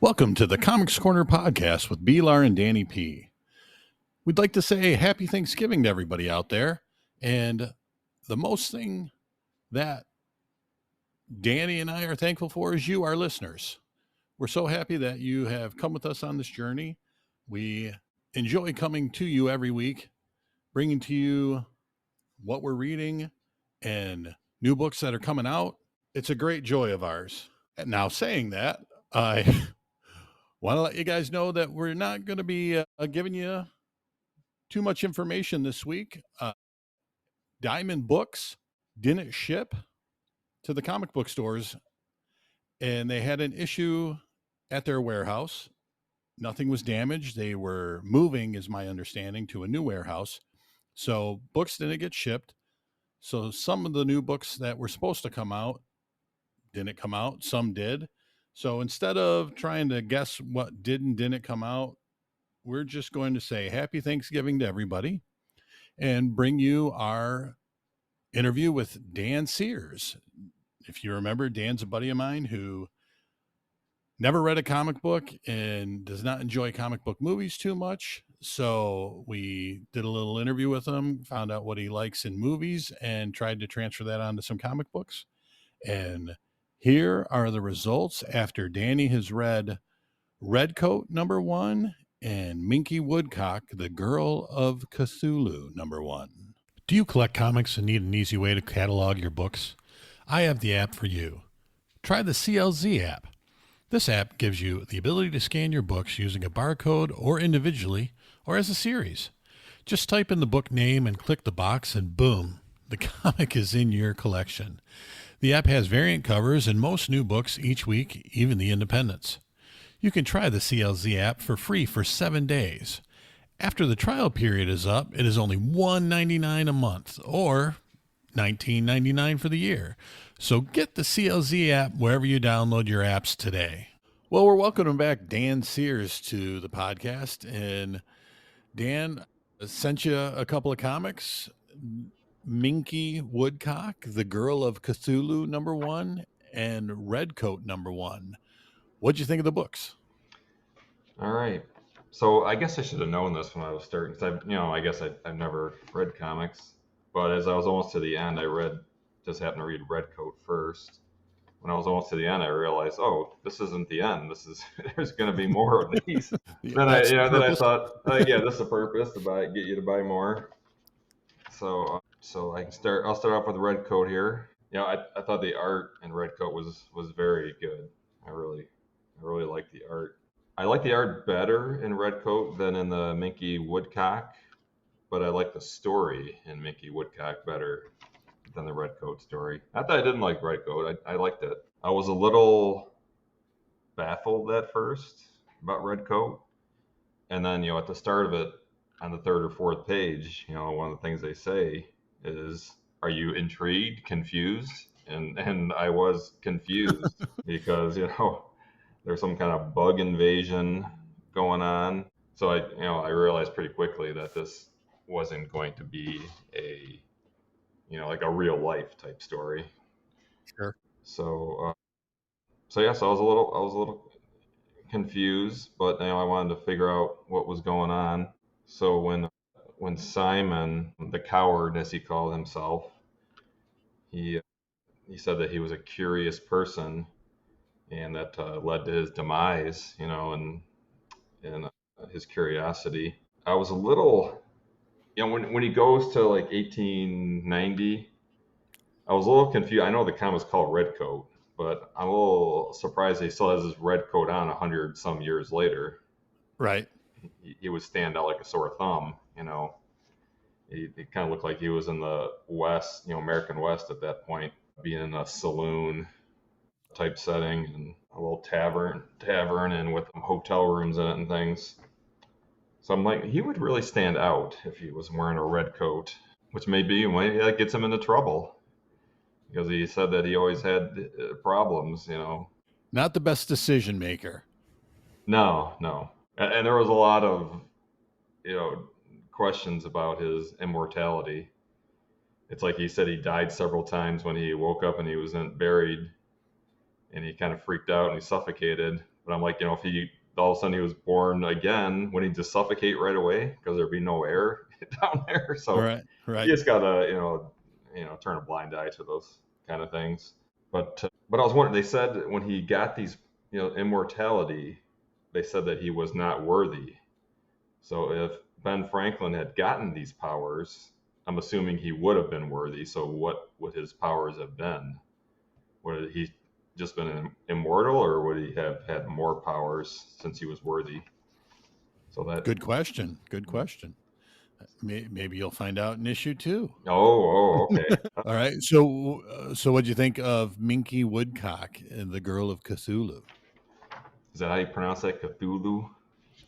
Welcome to the Comix Corner Podcast with B-Lar and Danny P. We'd like to say happy Thanksgiving to everybody out there. And the most thing that Danny and I are thankful for is you, our listeners. We're so happy that you have come with us on this journey. We enjoy coming to you every week, bringing to you what we're reading and new books that are coming out. It's a great joy of ours. And now saying that, I want to let you guys know that we're not going to be giving you too much information this week. Diamond Books didn't ship to the comic book stores, and they had an issue at their warehouse. Nothing was damaged. They were moving, is my understanding, to a new warehouse. So books didn't get shipped. So some of the new books that were supposed to come out didn't come out. Some did. So instead of trying to guess what did and didn't come out, we're just going to say happy Thanksgiving to everybody and bring you our interview with Dan Sears. If you remember, Dan's a buddy of mine who never read a comic book and does not enjoy comic book movies too much. So we did a little interview with him, found out what he likes in movies, and tried to transfer that onto some comic books. And here are the results after Danny has read Redcoat #1 and Minky Woodcock, The Girl of Cthulhu #1. Do you collect comics and need an easy way to catalog your books? I have the app for you. Try the CLZ app. This app gives you the ability to scan your books using a barcode or individually or as a series. Just type in the book name and click the box and boom, the comic is in your collection. The app has variant covers and most new books each week, even the independents. You can try the CLZ app for free for 7 days. After the trial period is up, it is only $1.99 a month or $19.99 for the year. So get the CLZ app wherever you download your apps today. Well, we're welcoming back Dan Sears to the podcast. And Dan sent you a couple of comics. Minky Woodcock, The Girl of Cthulhu #1, and Redcoat #1. What'd you think of the books? All right. So I guess I should have known this when I was starting, because I guess I've never read comics. But as I was almost to the end, just happened to read Redcoat first. When I was almost to the end, I realized, oh, this isn't the end. There's going to be more of these. Then I thought, yeah, this is the purpose to get you to buy more. So I'll start off with Redcoat here. I thought the art in Redcoat was very good. I really liked the art. I like the art better in Redcoat than in the Minky Woodcock, but I like the story in Minky Woodcock better than the Redcoat story. Not that I didn't like Redcoat. I liked it. I was a little baffled at first about Redcoat. And then, at the start of it, on the third or fourth page, one of the things they say is, are you intrigued, confused? And I was confused because, there's some kind of bug invasion going on. So I realized pretty quickly that this wasn't going to be like a real life type story. Sure. So I was a little confused, but I wanted to figure out what was going on. So when Simon, the coward as he called himself, he said that he was a curious person, and that led to his demise, and his curiosity. I was a little, when he goes to like 1890, I was a little confused. I know the comic's called Redcoat, but I'm a little surprised he still has his red coat on 100 some years later. Right. He would stand out like a sore thumb, He kind of looked like he was in the West, American West at that point, being in a saloon type setting and a little tavern and with hotel rooms in it and things. So I'm like, he would really stand out if he was wearing a red coat, which maybe that gets him into trouble because he said that he always had problems, Not the best decision maker. No. And there was a lot of, questions about his immortality. It's like he said he died several times when he woke up and he wasn't buried, and he kind of freaked out and he suffocated. But I'm like, if he all of a sudden he was born again, would he just suffocate right away because there'd be no air down there? So Right. you just gotta, turn a blind eye to those kind of things. But I was wondering, they said when he got these, immortality, they said that he was not worthy. So if Ben Franklin had gotten these powers, I'm assuming he would have been worthy. So what would his powers have been? Would he just been immortal, or would he have had more powers since he was worthy? So that Good question. Good question. Maybe you'll find out in issue 2. okay. All right. So what'd you think of Minky Woodcock and the Girl of Cthulhu? Is that how you pronounce that? Cthulhu?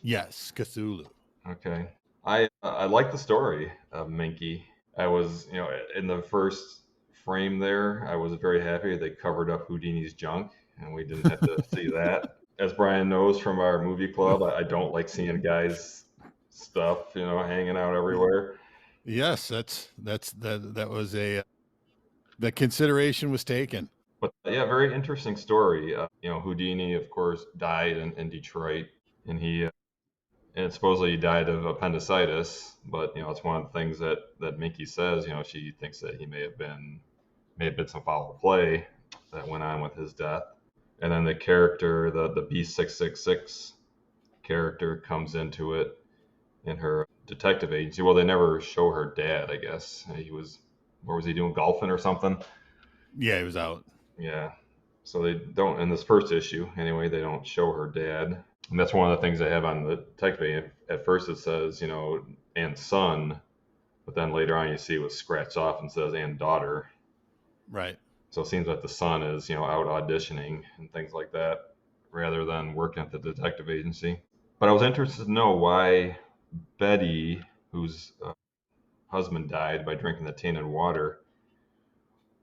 Yes, Cthulhu. Okay. I like the story of Minky. I was, in the first frame there, I was very happy they covered up Houdini's junk and we didn't have to see that. As Brian knows from our movie club, I don't like seeing guys' stuff, hanging out everywhere. Yes, that was the consideration was taken. But yeah, very interesting story. Houdini, of course, died in Detroit, and and supposedly he died of appendicitis. But it's one of the things that Minky says. She thinks that he may have been some foul play that went on with his death. And then the character, the B666 character, comes into it in her detective agency. Well, they never show her dad, I guess. Where was he doing, golfing or something? Yeah, he was out. Yeah. So they don't, in this first issue anyway, they don't show her dad. And that's one of the things they have on the detective. At first it says, and son, but then later on you see it was scratched off and says and daughter. Right. So it seems like the son is, out auditioning and things like that rather than working at the detective agency. But I was interested to know why Betty, whose husband died by drinking the tainted water,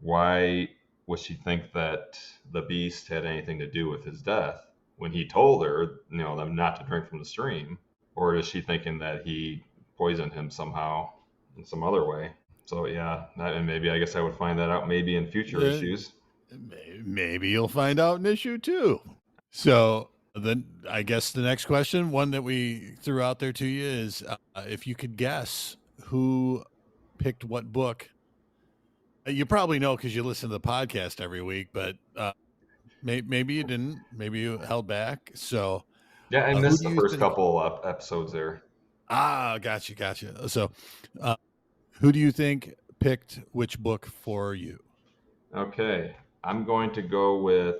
why would she think that the beast had anything to do with his death when he told her, them not to drink from the stream? Or is she thinking that he poisoned him somehow in some other way? So yeah, and maybe I guess I would find that out maybe in future issues. Maybe you'll find out in issue 2. So then I guess the next question, one that we threw out there to you, is if you could guess who picked what book. You probably know because you listen to the podcast every week, but maybe you didn't. Maybe you held back. So yeah, I missed the first couple episodes there. Gotcha. So who do you think picked which book for you? Okay, I'm going to go with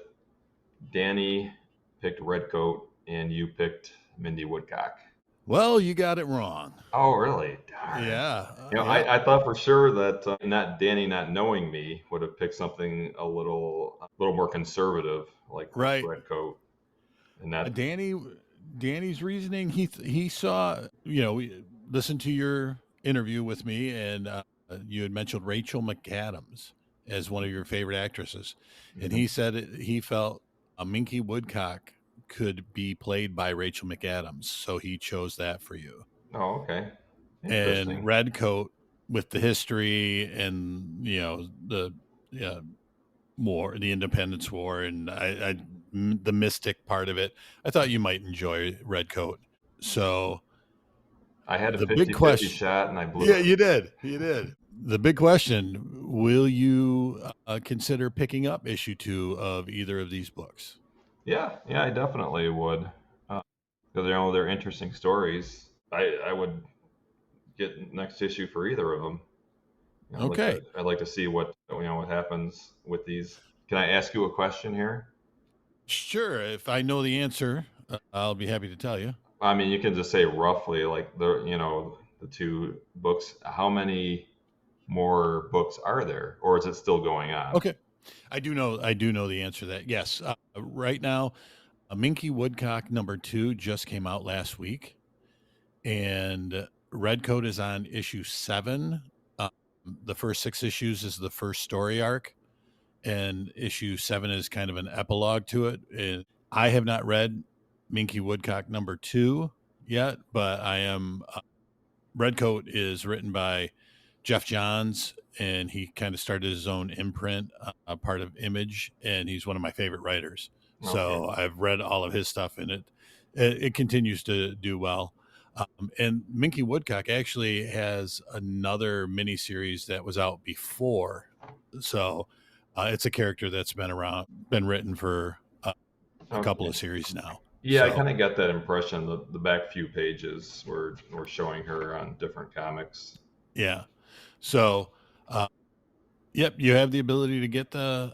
Danny picked Redcoat and you picked Mindy Woodcock. Well, you got it wrong. Oh, really? Darn. Yeah. I thought for sure that not Danny, not knowing me, would have picked something a little more conservative, like right. Redcoat. And that Danny's reasoning. He saw. We listened to your interview with me, and you had mentioned Rachel McAdams as one of your favorite actresses, and he said he felt a Minky Woodcock could be played by Rachel McAdams, so he chose that for you. Oh, okay. And Redcoat, with the history and the war, the Independence War, and the mystic part of it, I thought you might enjoy Redcoat. So I had a 50-50 shot and I blew it. You did. The big question: will you consider picking up issue 2 of either of these books? Yeah, I definitely would. Because they're interesting stories. I would get next issue for either of them. Okay. I'd like to see what happens with these. Can I ask you a question here? Sure. If I know the answer, I'll be happy to tell you. I mean, you can just say roughly, like the 2 books. How many more books are there, or is it still going on? Okay. I do know the answer to that. Yes. Right now, Minky Woodcock number 2 just came out last week, and Redcoat is on issue 7. The first 6 issues is the first story arc, and issue 7 is kind of an epilogue to it. And I have not read Minky Woodcock number 2 yet, but I am. Redcoat is written by Jeff Johns, and he kind of started his own imprint, part of Image, and he's one of my favorite writers. So I've read all of his stuff, and it continues to do well. And Minky Woodcock actually has another miniseries that was out before. So it's a character that's been written for a couple of series now. Yeah, I kind of got that impression. The back few pages were showing her on different comics. Yeah. So, yep, you have the ability to get the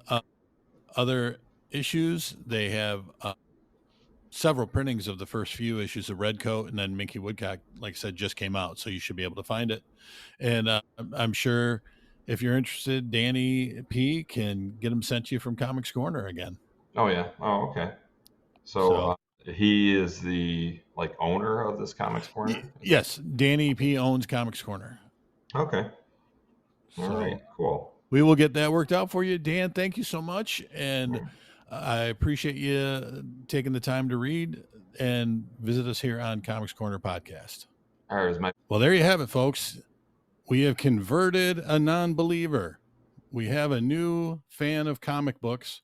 other issues. They have several printings of the first few issues of Redcoat, and then Minky Woodcock, like I said, just came out, so you should be able to find it. And I'm sure if you're interested, Danny P can get them sent to you from Comix Corner again. Oh yeah. Oh, okay. So he is the owner of this Comix Corner? Yes, Danny P owns Comix Corner. Okay. All right, cool. We will get that worked out for you. Dan, thank you so much. And I appreciate you taking the time to read and visit us here on Comix Corner Podcast. All right, well, there you have it, folks. We have converted a non-believer. We have a new fan of comic books.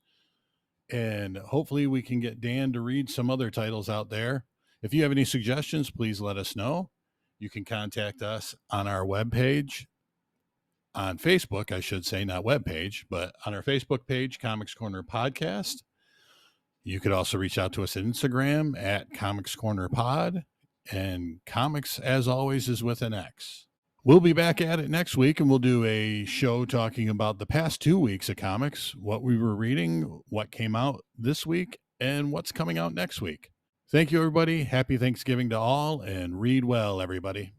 And hopefully we can get Dan to read some other titles out there. If you have any suggestions, please let us know. You can contact us on our webpage, on Facebook, I should say, not webpage, but on our Facebook page, Comix Corner Podcast. You could also reach out to us at Instagram at Comix Corner Pod. And comics, as always, is with an X. We'll be back at it next week, and we'll do a show talking about the past 2 weeks of comics, what we were reading, what came out this week, and what's coming out next week. Thank you, everybody. Happy Thanksgiving to all, and read well, everybody.